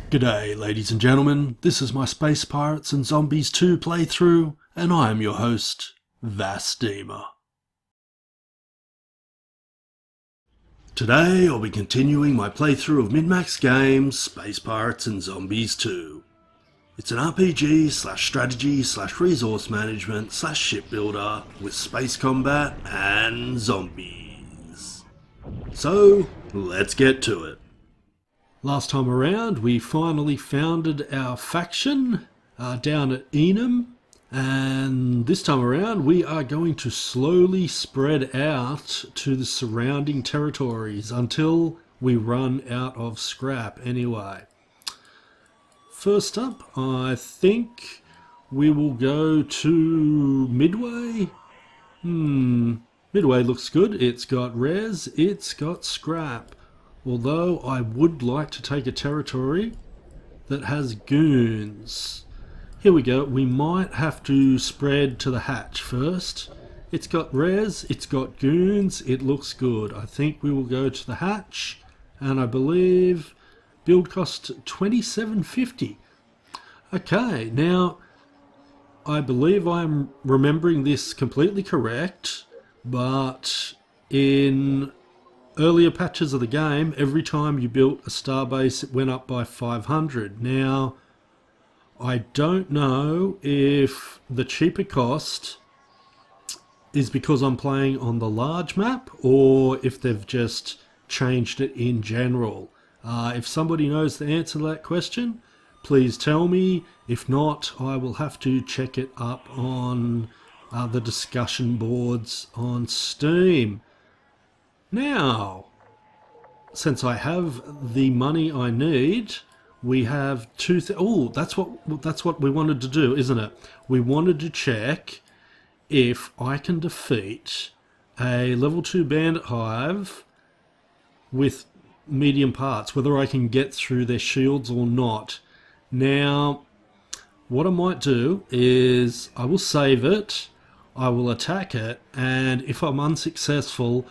G'day ladies and gentlemen, this is my Space Pirates and Zombies 2 playthrough, and I am your host, Vasdema. Today I'll be continuing my playthrough of Min-Max Games, Space Pirates and Zombies 2. It's an RPG strategy resource management shipbuilder with space combat and zombies. So, let's get to it. Last time around, we finally founded our faction down at Enum, and this time around we are going to slowly spread out to the surrounding territories until we run out of scrap anyway. First up, I think we will go to Midway. Midway looks good. It's got res, it's got scrap. Although I would like to take a territory that has goons. Here we go. We might have to spread to the hatch first. It's got res, it's got goons, it looks good. I think we will go to the hatch, and I believe build cost $27.50. Okay, now I believe I'm remembering this completely correct, but in earlier patches of the game, every time you built a starbase, it went up by 500. Now, I don't know if the cheaper cost is because I'm playing on the large map, or if they've just changed it in general. If somebody knows the answer to that question, please tell me. If not, I will have to check it up on the discussion boards on Steam. Now, since I have the money I need, we have that's what we wanted to do, isn't it? We wanted to check if I can defeat a level 2 bandit hive with medium parts, whether I can get through their shields or not. Now, what I might do is I will save it, I will attack it, and if I'm unsuccessful,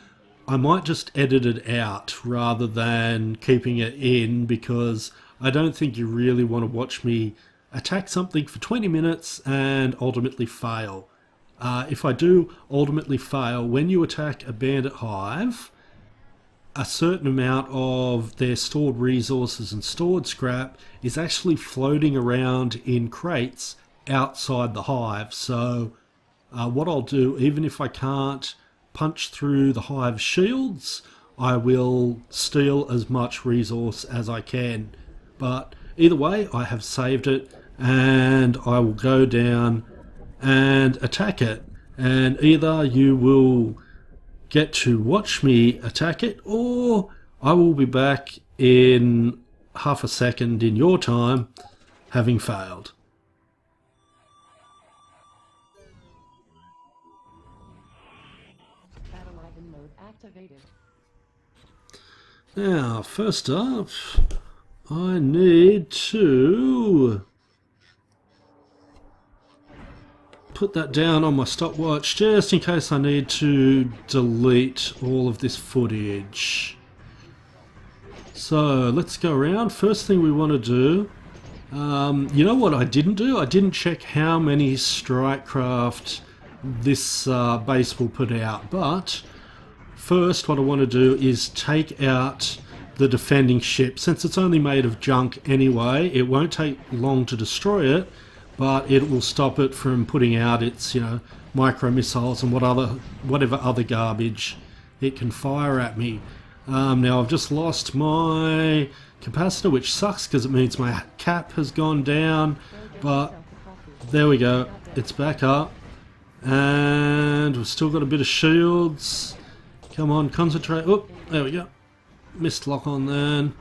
I might just edit it out rather than keeping it in, because I don't think you really want to watch me attack something for 20 minutes and ultimately fail. If I do ultimately fail, when you attack a bandit hive, a certain amount of their stored resources and stored scrap is actually floating around in crates outside the hive. So what I'll do, even if I can't punch through the hive shields, I will steal as much resource as I can. But either way, I have saved it, and I will go down and attack it, and either you will get to watch me attack it, or I will be back in half a second in your time, having failed. Now, first up, I need to put that down on my stopwatch just in case I need to delete all of this footage. So let's go around. First thing we want to do, you know what I didn't do? I didn't check how many strike craft this base will put out, but first what I want to do is take out the defending ship. Since it's only made of junk anyway, it won't take long to destroy it, but it will stop it from putting out its, micro missiles and whatever other garbage it can fire at me. Now I've just lost my capacitor, which sucks because it means my cap has gone down, but there we go, it's back up, and we've still got a bit of shields. Come on, concentrate. Oh, there we go. Missed lock on then.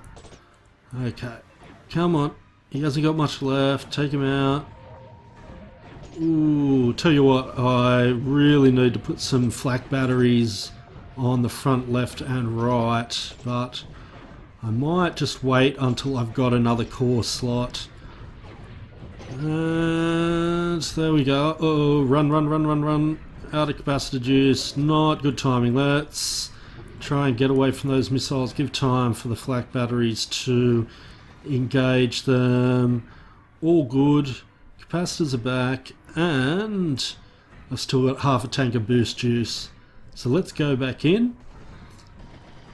Okay, come on. He hasn't got much left. Take him out. Ooh, tell you what, I really need to put some flak batteries on the front left and right, but I might just wait until I've got another core slot. And there we go. Oh, run. Out of capacitor juice. Not good timing. Let's try and get away from those missiles. Give time for the flak batteries to engage them. All good. Capacitors are back, and I've still got half a tank of boost juice. So let's go back in.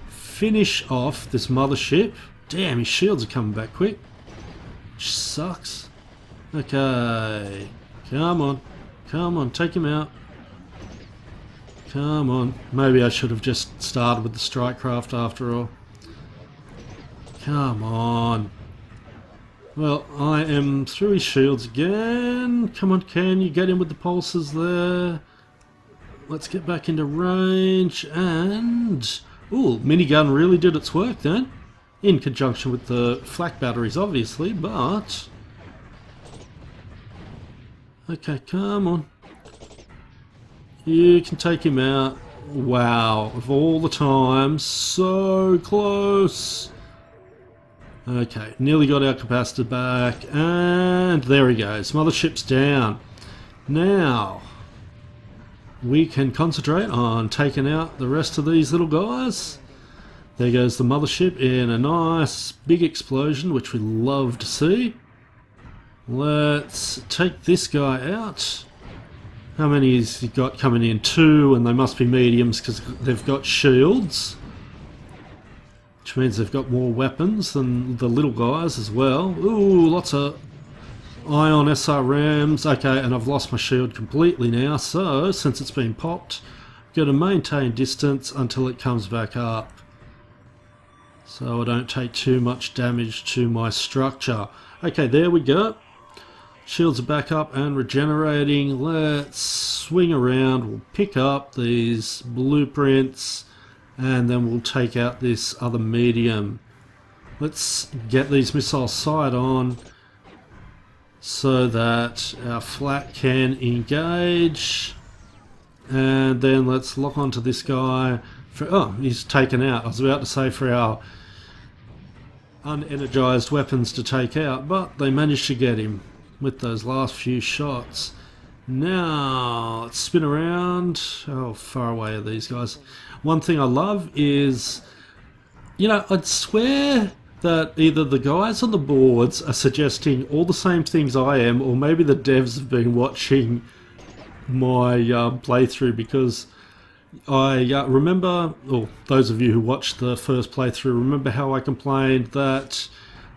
Finish off this mothership. Damn, his shields are coming back quick. Which sucks. Okay. Come on. Come on, take him out. Come on. Maybe I should have just started with the strike craft after all. Come on. Well, I am through his shields again. Come on, can you get in with the pulses there? Let's get back into range and... Ooh, minigun really did its work then. In conjunction with the flak batteries, obviously, but... Okay, come on. You can take him out. Wow, of all the time, so close. Okay, nearly got our capacitor back, and there he goes. Mothership's down. Now, we can concentrate on taking out the rest of these little guys. There goes the mothership in a nice big explosion, which we love to see. Let's take this guy out. How many has he got coming in? 2, and they must be mediums because they've got shields. Which means they've got more weapons than the little guys as well. Ooh, lots of ion SRMs. Okay, and I've lost my shield completely now, so since it's been popped, I've got to maintain distance until it comes back up, so I don't take too much damage to my structure. Okay, there we go. Shields are back up and regenerating. Let's swing around. We'll pick up these blueprints, and then we'll take out this other medium. Let's get these missiles sight on so that our flak can engage. And then let's lock onto this guy. Oh, he's taken out. I was about to say for our unenergized weapons to take out, but they managed to get him with those last few shots. Now, let's spin around. How far away are these guys? One thing I love is, you know, I'd swear that either the guys on the boards are suggesting all the same things I am, or maybe the devs have been watching my playthrough, because I remember, or those of you who watched the first playthrough, remember how I complained that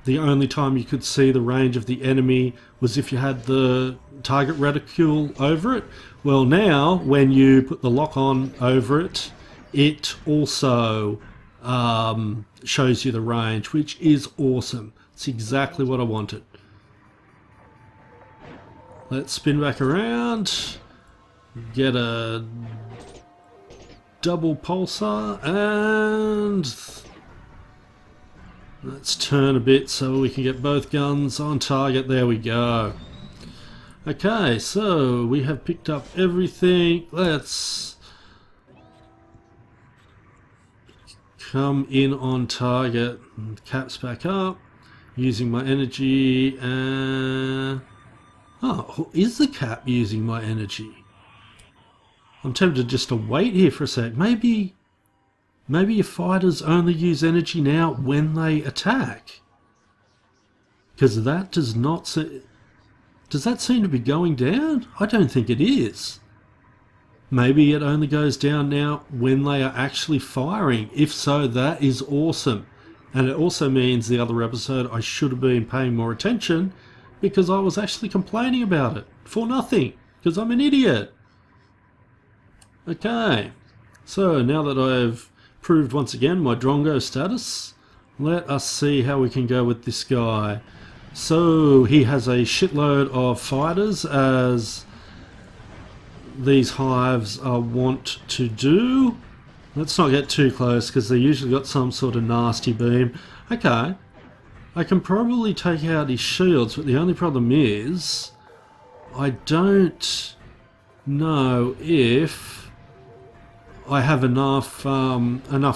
the only time you could see the range of the enemy was if you had the target reticule over it. Well, now when you put the lock on over it, it also shows you the range, which is awesome. It's exactly what I wanted. Let's spin back around, get a double pulsar, and let's turn a bit so we can get both guns on target. There we go. Okay, so we have picked up everything. Let's come in on target. Cap's back up. Using my energy. Oh, is the cap using my energy? I'm tempted just to wait here for a sec. Maybe your fighters only use energy now when they attack. Because that does not seem... Does that seem to be going down? I don't think it is. Maybe it only goes down now when they are actually firing. If so, that is awesome. And it also means the other episode I should have been paying more attention, because I was actually complaining about it for nothing, because I'm an idiot. Okay, so now that I've proved once again my Drongo status, let us see how we can go with this guy. So he has a shitload of fighters, as these hives want to do. Let's not get too close because they usually got some sort of nasty beam. Okay, I can probably take out his shields, but the only problem is I don't know if I have enough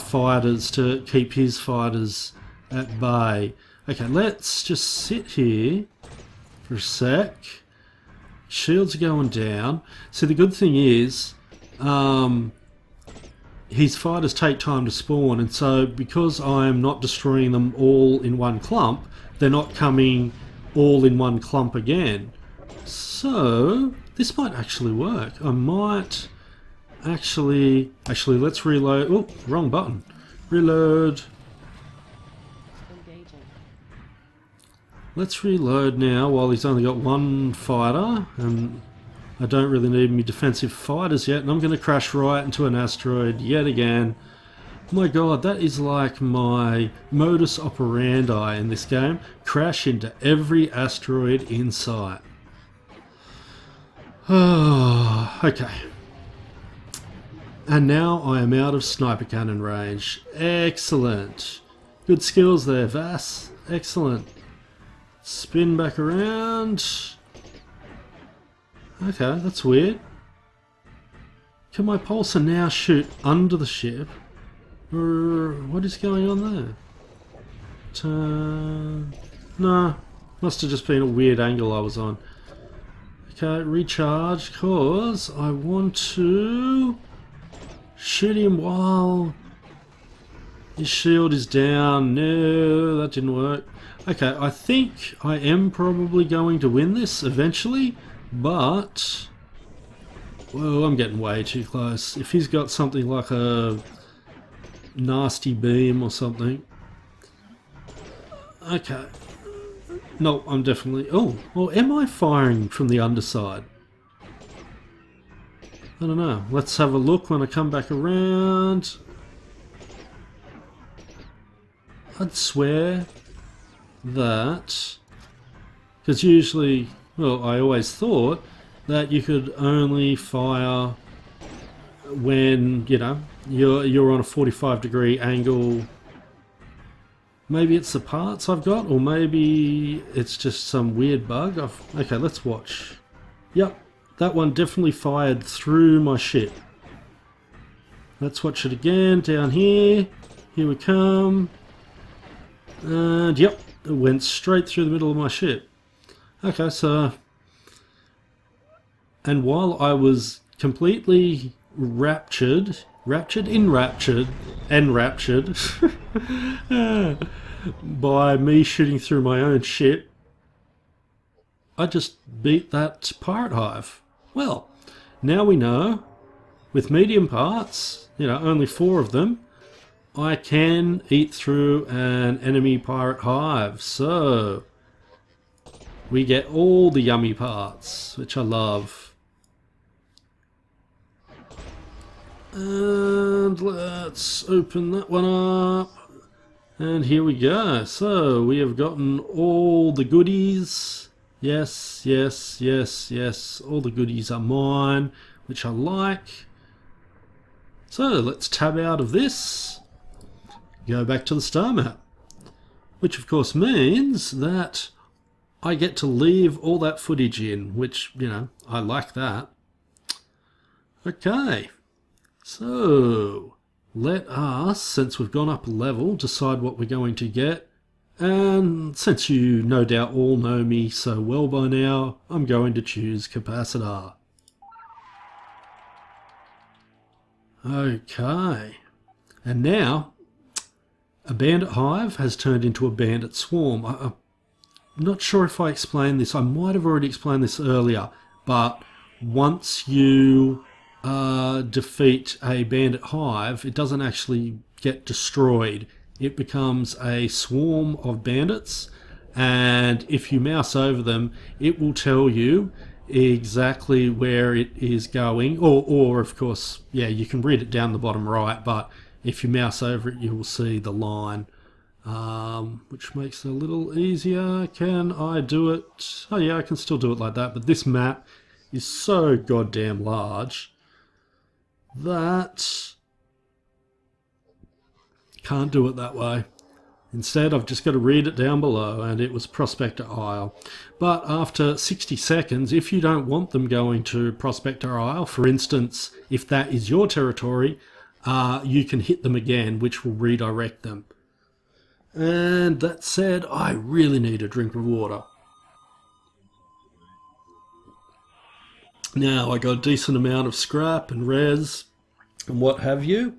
fighters to keep his fighters at bay. Okay, let's just sit here for a sec. Shields are going down. See, the good thing is his fighters take time to spawn, and so because I'm not destroying them all in one clump, they're not coming all in one clump again. So this might actually work. I might actually let's reload. Oh, wrong button. Reload. Let's reload now while he's only got one fighter, and I don't really need any defensive fighters yet, and I'm going to crash right into an asteroid yet again. My god, that is like my modus operandi in this game. Crash into every asteroid in sight. Okay. And now I am out of sniper cannon range. Excellent. Good skills there, Vas. Excellent. Spin back around. Okay, that's weird. Can my pulsar now shoot under the ship? Or what is going on there? No, must have just been a weird angle I was on. Okay, recharge, cause I want to shoot him while his shield is down. No, that didn't work. Okay, I think I am probably going to win this eventually, but whoa, I'm getting way too close. If he's got something like a nasty beam or something. Okay. No, I'm definitely... Oh, well, am I firing from the underside? I don't know. Let's have a look when I come back around. I'd swear that... Because usually... Well, I always thought that you could only fire when, you know, you're on a 45-degree angle. Maybe it's the parts I've got, or maybe it's just some weird bug. Okay, let's watch. Yep, that one definitely fired through my ship. Let's watch it again down here. Here we come. And yep, it went straight through the middle of my ship. Okay, so... And while I was completely enraptured by me shooting through my own ship, I just beat that pirate hive. Well, now we know, with medium parts, you know, only 4 of them, I can eat through an enemy pirate hive. So we get all the yummy parts, which I love. And let's open that one up. And here we go. So we have gotten all the goodies. Yes, yes, yes, yes. All the goodies are mine, which I like. So let's tab out of this. Go back to the star map. Which of course means that I get to leave all that footage in, which, you know, I like that. Okay. So, let us, since we've gone up a level, decide what we're going to get. And since you no doubt all know me so well by now, I'm going to choose capacitor. Okay. And now, a bandit hive has turned into a bandit swarm. I'm not sure if I explained this. I might have already explained this earlier, but once you defeat a bandit hive, it doesn't actually get destroyed. It becomes a swarm of bandits, and if you mouse over them, it will tell you exactly where it is going, or of course, yeah, you can read it down the bottom right, but if you mouse over it, you will see the line, which makes it a little easier. Can I do it? Oh yeah, I can still do it like that, but this map is so goddamn large that can't do it that way. Instead, I've just got to read it down below, and it was Prospector Isle. But after 60 seconds, if you don't want them going to Prospector Isle, for instance, if that is your territory, you can hit them again, which will redirect them. And that said, I really need a drink of water. Now, I got a decent amount of scrap and res and what have you.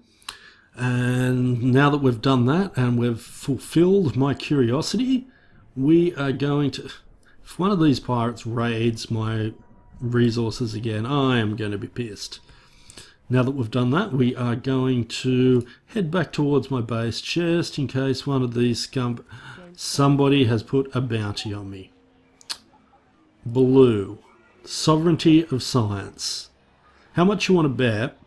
And now that we've done that and we've fulfilled my curiosity, we are going to... If one of these pirates raids my resources again, I am going to be pissed. Now that we've done that, we are going to head back towards my base just in case one of these somebody has put a bounty on me. Blue. Sovereignty of science. How much you want to bet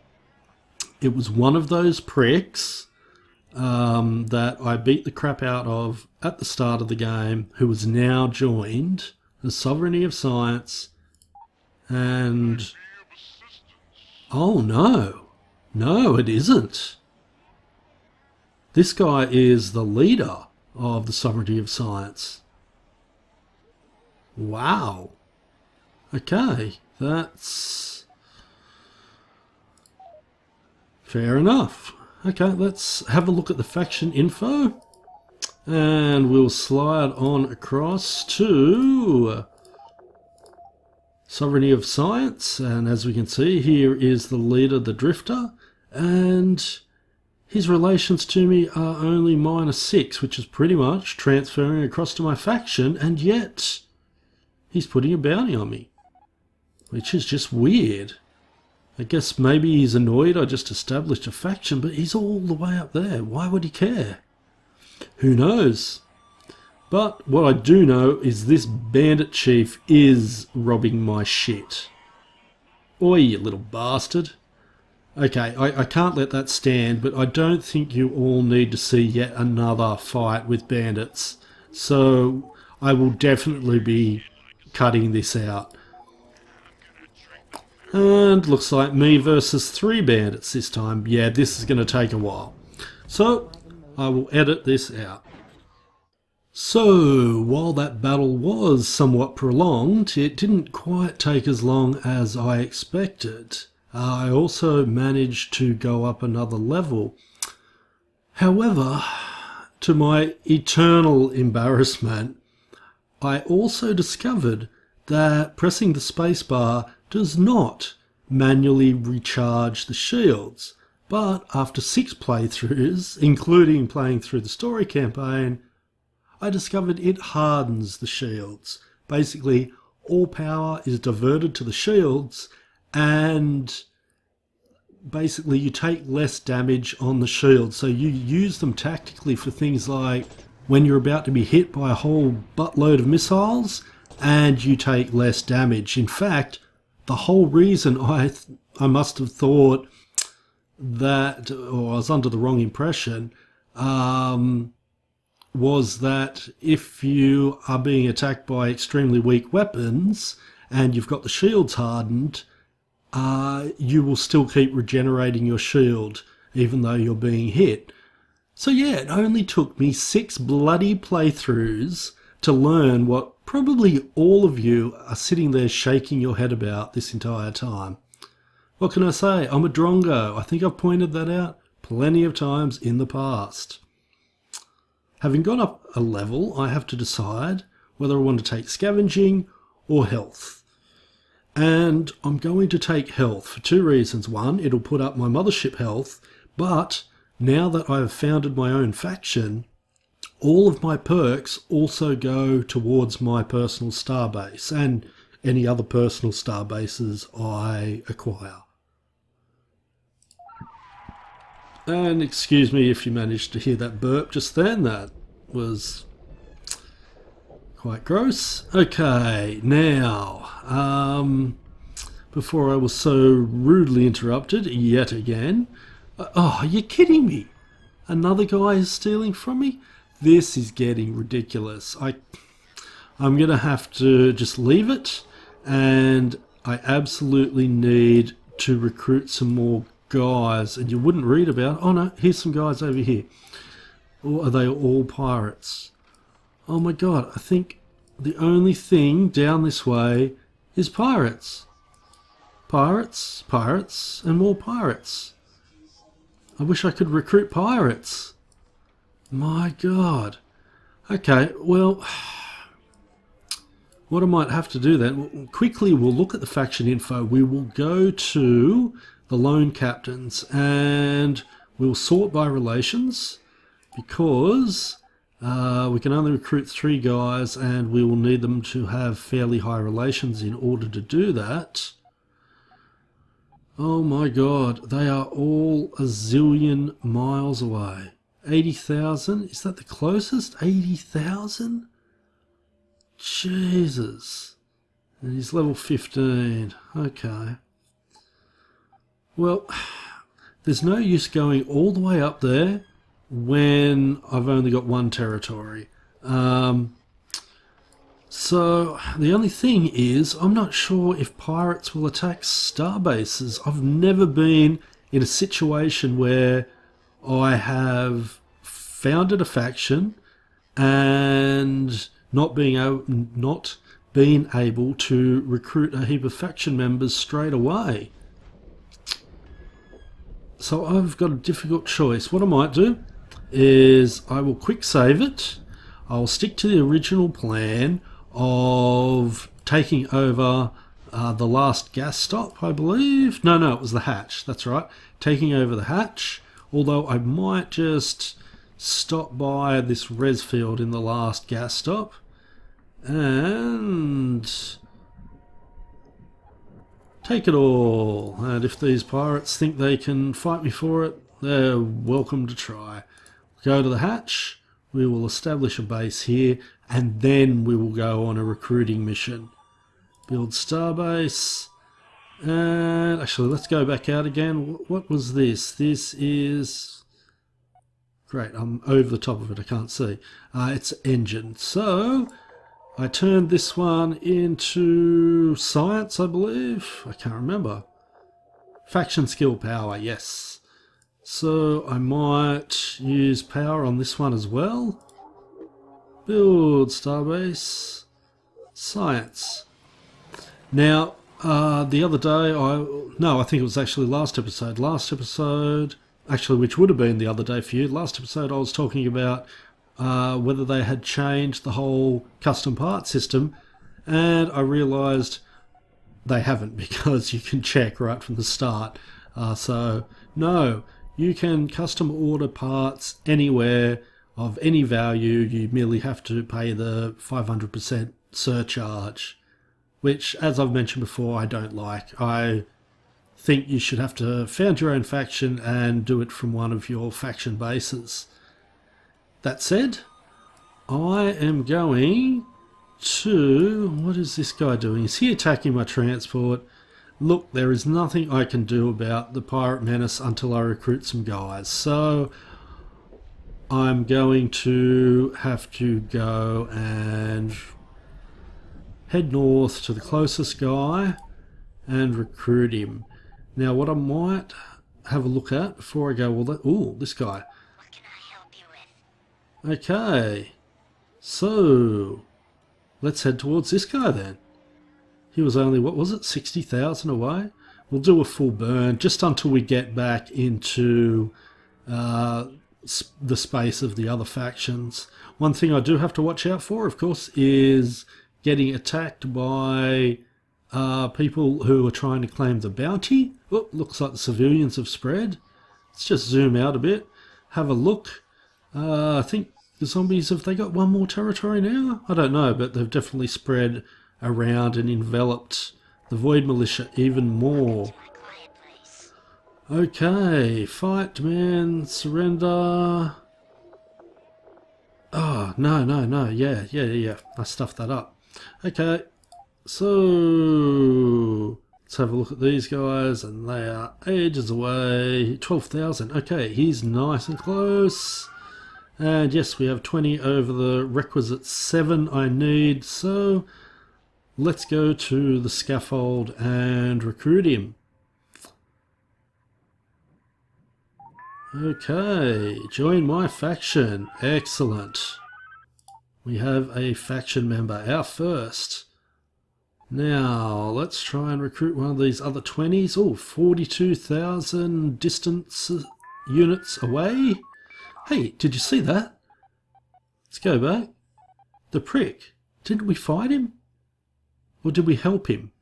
it was one of those pricks that I beat the crap out of at the start of the game, who has now joined the Sovereignty of Science, and... Oh no, no it isn't. This guy is the leader of the Sovereignty of Science. Wow. Okay, that's fair enough. Okay, let's have a look at the faction info, and we'll slide on across to Sovereignty of Science, and as we can see, here is the leader, the Drifter, and his relations to me are only -6, which is pretty much transferring across to my faction, and yet he's putting a bounty on me, which is just weird. I guess maybe he's annoyed I just established a faction, but he's all the way up there. Why would he care? Who knows? But what I do know is this bandit chief is robbing my shit. Oi, you little bastard. Okay, I can't let that stand, but I don't think you all need to see yet another fight with bandits. So I will definitely be cutting this out. And looks like me versus 3 bandits this time. Yeah, this is going to take a while. So I will edit this out. So, while that battle was somewhat prolonged, it didn't quite take as long as I expected. I also managed to go up another level. However, to my eternal embarrassment, I also discovered that pressing the spacebar does not manually recharge the shields. But after 6 playthroughs, including playing through the story campaign, I discovered it hardens the shields. Basically, all power is diverted to the shields, and basically you take less damage on the shields. So you use them tactically for things like when you're about to be hit by a whole buttload of missiles, and you take less damage. In fact, the whole reason I must have thought that, or I was under the wrong impression, was that if you are being attacked by extremely weak weapons and you've got the shields hardened, you will still keep regenerating your shield even though you're being hit. So yeah, it only took me 6 bloody playthroughs to learn what probably all of you are sitting there shaking your head about this entire time. What can I say? I'm a drongo. I think I've pointed that out plenty of times in the past. Having gone up a level, I have to decide whether I want to take scavenging or health. And I'm going to take health for 2 reasons. One, it'll put up my mothership health, but now that I have founded my own faction, all of my perks also go towards my personal starbase and any other personal starbases I acquire. And excuse me if you managed to hear that burp just then, that was quite gross. Okay, now, before I was so rudely interrupted yet again, oh, are you kidding me? Another guy is stealing from me? This is getting ridiculous. I'm going to have to just leave it, and I absolutely need to recruit some more guys, and you wouldn't read about, oh no, here's some guys over here. Or are they all pirates? Oh my god, I think the only thing down this way is pirates. Pirates, pirates, and more pirates. I wish I could recruit pirates. My god. Okay, well, what I might have to do then, quickly we'll look at the faction info. We will go to the lone captains and we'll sort by relations, because We can only recruit 3 guys, and we will need them to have fairly high relations in order to do that. Oh my god, they are all a zillion miles away. 80,000? Is that the closest? 80,000? Jesus. And he's level 15. Okay. Well, there's no use going all the way up there when I've only got 1 territory. So the only thing is, I'm not sure if pirates will attack star bases. I've never been in a situation where I have founded a faction and not being able to recruit a heap of faction members straight away. So I've got a difficult choice. What I might do is I will quick save it. I'll stick to the original plan of taking over the last gas stop, I believe. No, it was the hatch. That's right. Taking over the hatch. Although I might just stop by this res field in the last gas stop and take it all. And if these pirates think they can fight me for it, they're welcome to try. Go to the hatch. We will establish a base here, and then we will go on a recruiting mission. Build starbase. And actually, let's go back out again. What was this? This is... Great, I'm over the top of it, I can't see. It's engine. So, I turned this one into science, I believe. I can't remember. Faction skill power, yes. So I might use power on this one as well. Build starbase. Science. Now, the other day, I think it was actually last episode, actually, which would have been the other day for you. Last episode I was talking about whether they had changed the whole custom part system, and I realised they haven't, because you can check right from the start. So, no. You can custom order parts anywhere of any value. You merely have to pay the 500% surcharge, which, as I've mentioned before, I don't like. I think you should have to found your own faction and do it from one of your faction bases. That said, I am going to... What is this guy doing? Is he attacking my transport? Look, there is nothing I can do about the pirate menace until I recruit some guys. So I'm going to have to go and head north to the closest guy and recruit him. Now, what I might have a look at before I go, ooh, this guy. What can I help you with? Okay, so let's head towards this guy then. He was only, what was it, 60,000 away? We'll do a full burn just until we get back into the space of the other factions. One thing I do have to watch out for, of course, is getting attacked by people who are trying to claim the bounty. Oh, looks like the civilians have spread. Let's just zoom out a bit, have a look. I think the zombies, have they got one more territory now? I don't know, but they've definitely spread around and enveloped the Void Militia even more. Okay, fight, demand, surrender. Oh, no, yeah, I stuffed that up. Okay, so let's have a look at these guys, and they are ages away. 12,000, okay, he's nice and close. And yes, we have 20 over the requisite 7 I need, so let's go to the scaffold and recruit him. Okay, join my faction. Excellent. We have a faction member, our first. Now, let's try and recruit one of these other 20s. Oh, 42,000 distance units away. Hey, did you see that? Let's go back. The prick. Didn't we fight him? Or did we help him?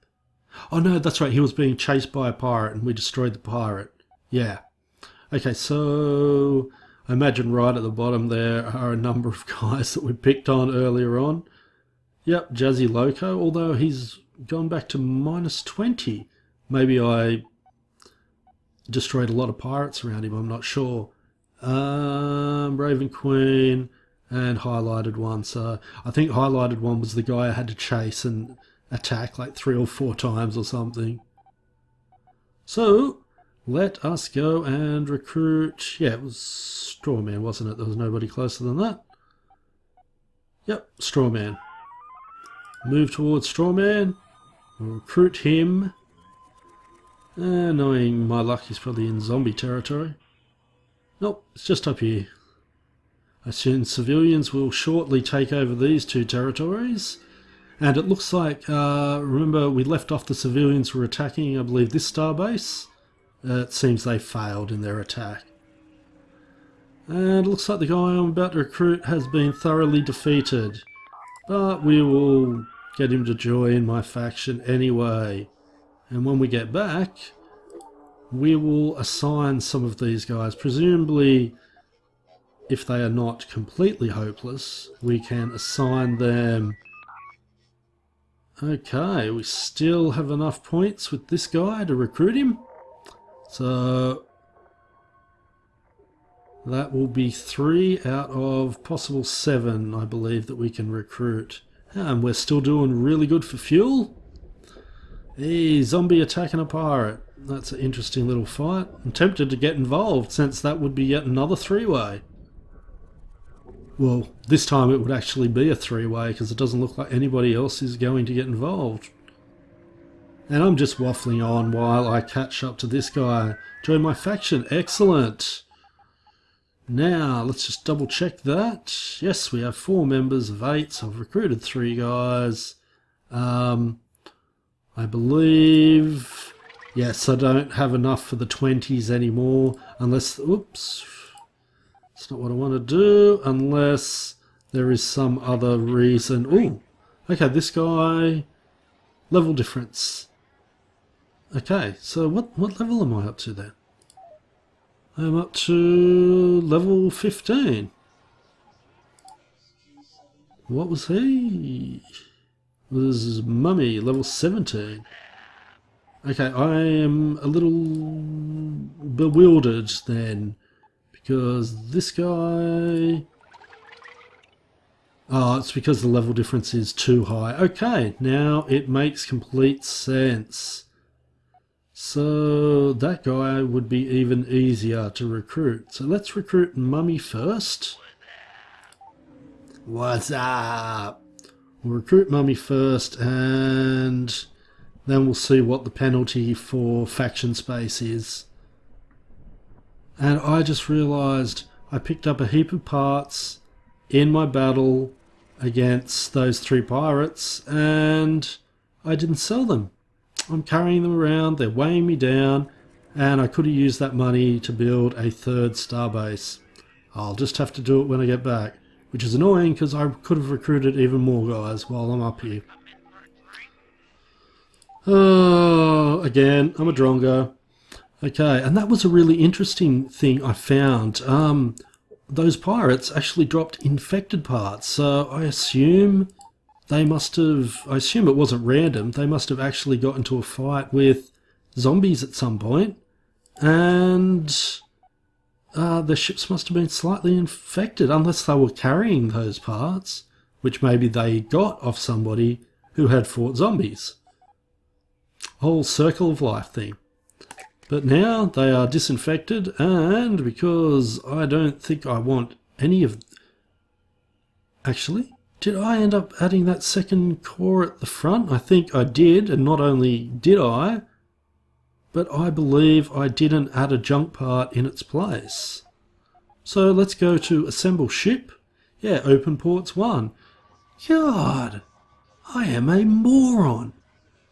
Oh no, that's right, he was being chased by a pirate and we destroyed the pirate. Yeah. Okay, so I imagine right at the bottom there are a number of guys that we picked on earlier on. Yep, Jazzy Loco, although he's gone back to -20. Maybe I destroyed a lot of pirates around him, I'm not sure. Raven Queen and Highlighted One. So I think Highlighted One was the guy I had to chase and attack like 3 or 4 times or something. So let us go and recruit. Yeah, it was Strawman, wasn't it? There was nobody closer than that. Yep, Strawman. Move towards Strawman. We'll recruit him. Knowing my luck, he's probably in zombie territory. Nope, it's just up here. I assume civilians will shortly take over these 2 territories. And it looks like, remember we left off the civilians were attacking, I believe, this starbase. It seems they failed in their attack. And it looks like the guy I'm about to recruit has been thoroughly defeated. But we will get him to join my faction anyway. And when we get back, we will assign some of these guys. Presumably, if they are not completely hopeless, we can assign them. Okay, we still have enough points with this guy to recruit him. So that will be 3 out of possible 7, I believe, that we can recruit. And we're still doing really good for fuel. Hey, zombie attacking a pirate. That's an interesting little fight. I'm tempted to get involved, since that would be yet another 3-way. Well, this time it would actually be a 3-way, because it doesn't look like anybody else is going to get involved. And I'm just waffling on while I catch up to this guy. Join my faction. Excellent. Now, let's just double check that. Yes, we have 4 members of 8, so I've recruited 3 guys. I believe, yes, I don't have enough for the 20s anymore, unless, oops, that's not what I want to do, unless there is some other reason. Ooh, okay, this guy, level difference. Okay, so what level am I up to then? I'm up to level 15. What was he? This is Mummy, level 17. Okay, I am a little bewildered then, because this guy... Oh, it's because the level difference is too high. Okay, now it makes complete sense. So that guy would be even easier to recruit. So let's recruit Mummy first. What's up? We'll recruit Mummy first, and then we'll see what the penalty for faction space is. And I just realised I picked up a heap of parts in my battle against those 3 pirates, and I didn't sell them. I'm carrying them around, they're weighing me down, and I could have used that money to build a 3rd starbase. I'll just have to do it when I get back. Which is annoying because I could have recruited even more guys while I'm up here. Oh, again, I'm a drongo. Okay, and that was a really interesting thing I found. Those pirates actually dropped infected parts, so I assume they must have... I assume it wasn't random. They must have actually got into a fight with zombies at some point, and... the ships must have been slightly infected, unless they were carrying those parts, which maybe they got off somebody who had fought zombies. Whole circle of life thing. But now they are disinfected, and because I don't think I want any of... Actually, did I end up adding that 2nd core at the front? I think I did, and not only did I, but I believe I didn't add a junk part in its place. So let's go to Assemble Ship. Yeah, Open Ports 1. God, I am a moron.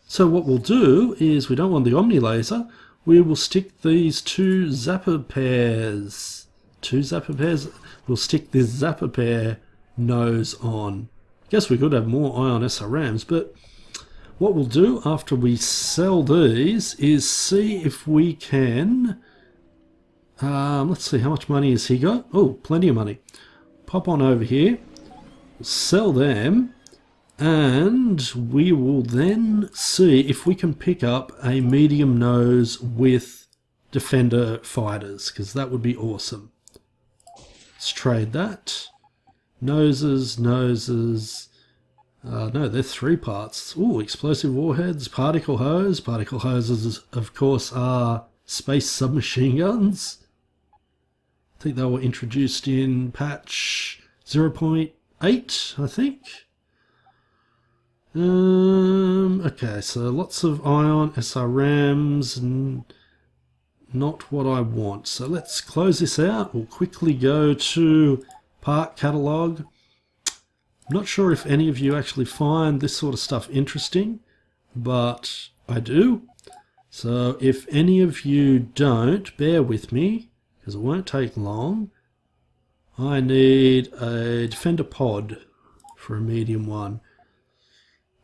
So what we'll do is, we don't want the Omni Laser, we will stick these 2 Zapper pairs. 2 Zapper pairs? We'll stick this Zapper pair nose on. Guess we could have more Ion SRMs, but... what we'll do after we sell these is see if we can Let's see, how much money has he got? Oh, plenty of money. Pop on over here, sell them, and we will then see if we can pick up a medium nose with defender fighters, because that would be awesome. Let's trade that. Noses, noses. No, they're 3 parts. Ooh, explosive warheads, particle hose. Particle hoses, of course, are space submachine guns. I think they were introduced in patch 0.8, I think. Okay, so lots of ion, SRMs, and not what I want. So let's close this out. We'll quickly go to part catalog. I'm not sure if any of you actually find this sort of stuff interesting, but I do. So if any of you don't, bear with me, because it won't take long. I need a defender pod for a medium one.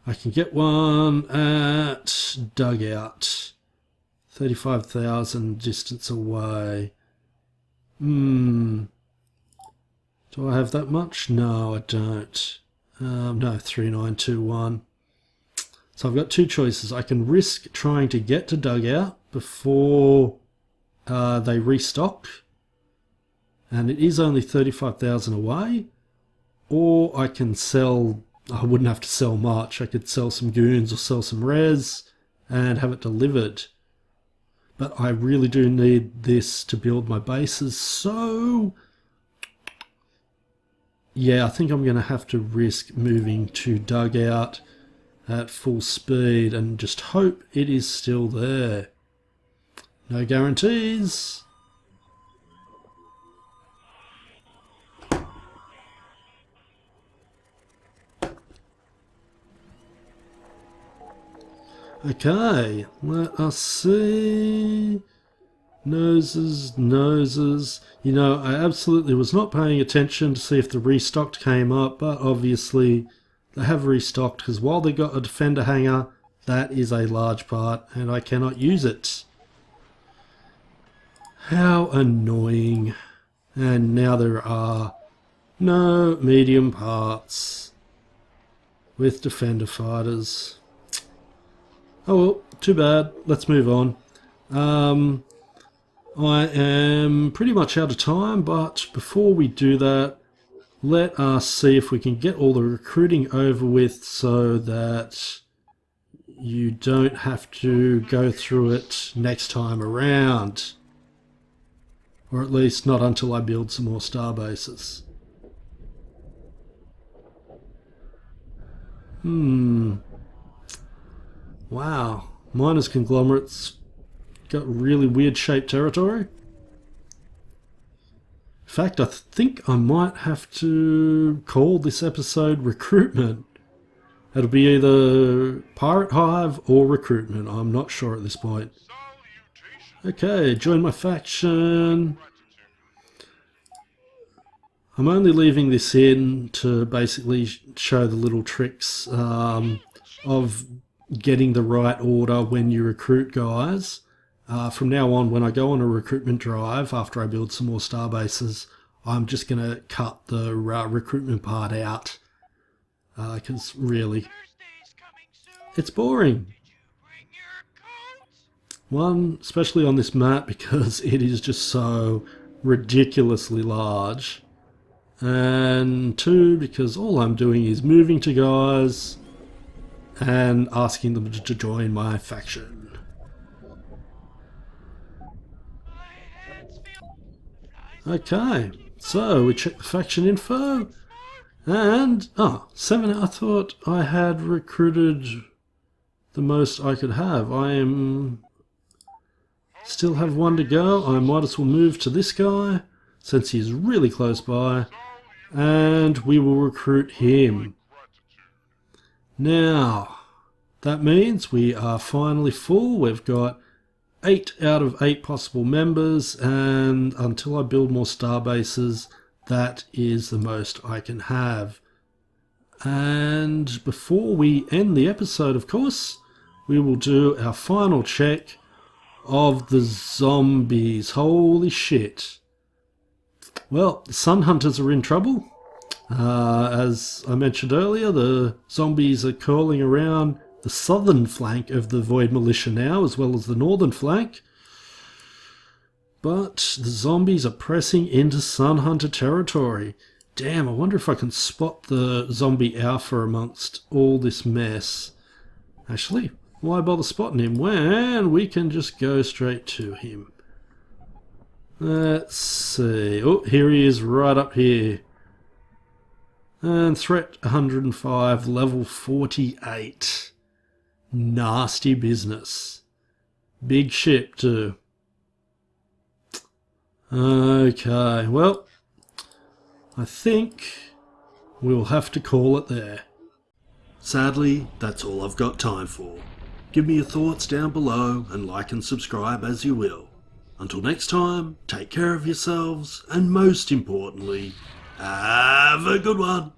I can get one at dugout. 35,000 distance away. Do I have that much? No, I don't. No, 3921. So I've got 2 choices. I can risk trying to get to dugout before they restock, and it is only 35,000 away, or I can sell. I wouldn't have to sell much. I could sell some goons or sell some res and have it delivered. But I really do need this to build my bases, so yeah, I think I'm going to have to risk moving to dugout at full speed and just hope it is still there. No guarantees. Okay, let us see. Noses, noses. You know, I absolutely was not paying attention to see if the restocked came up, but obviously they have restocked, because while they got a defender hanger, that is a large part, and I cannot use it. How annoying. And now there are no medium parts with defender fighters. Oh well, too bad. Let's move on. I am pretty much out of time, but before we do that, let us see if we can get all the recruiting over with so that you don't have to go through it next time around. Or at least not until I build some more star bases. Wow, miners conglomerates got really weird shaped territory. In fact, I think I might have to call this episode recruitment. It'll be either Pirate Hive or recruitment, I'm not sure at this point. Okay, join my faction. I'm only leaving this in to basically show the little tricks of getting the right order when you recruit guys. From now on, when I go on a recruitment drive, after I build some more star bases, I'm just going to cut the recruitment part out. Because really, it's boring. One, especially on this map, because it is just so ridiculously large. And 2, because all I'm doing is moving to guys and asking them to join my faction. Okay, so we check the faction info, and 7. I thought I had recruited the most I could have. Still have 1 to go. I might as well move to this guy since he's really close by, and we will recruit him. Now, that means we are finally full. We've got 8 out of 8 possible members, and until I build more star bases, that is the most I can have. And before we end the episode, of course, we will do our final check of the zombies. Holy shit. Well, the Sun Hunters are in trouble. As I mentioned earlier, the zombies are curling around the southern flank of the Void Militia now, as well as the northern flank. But the zombies are pressing into Sun Hunter territory. Damn, I wonder if I can spot the zombie alpha amongst all this mess. Actually, why bother spotting him when we can just go straight to him? Let's see. Oh, here he is right up here. And threat 105, level 48. Nasty business. Big ship too. Okay, well, I think we'll have to call it there. Sadly, that's all I've got time for. Give me your thoughts down below and like and subscribe as you will. Until next time, take care of yourselves and most importantly, have a good one.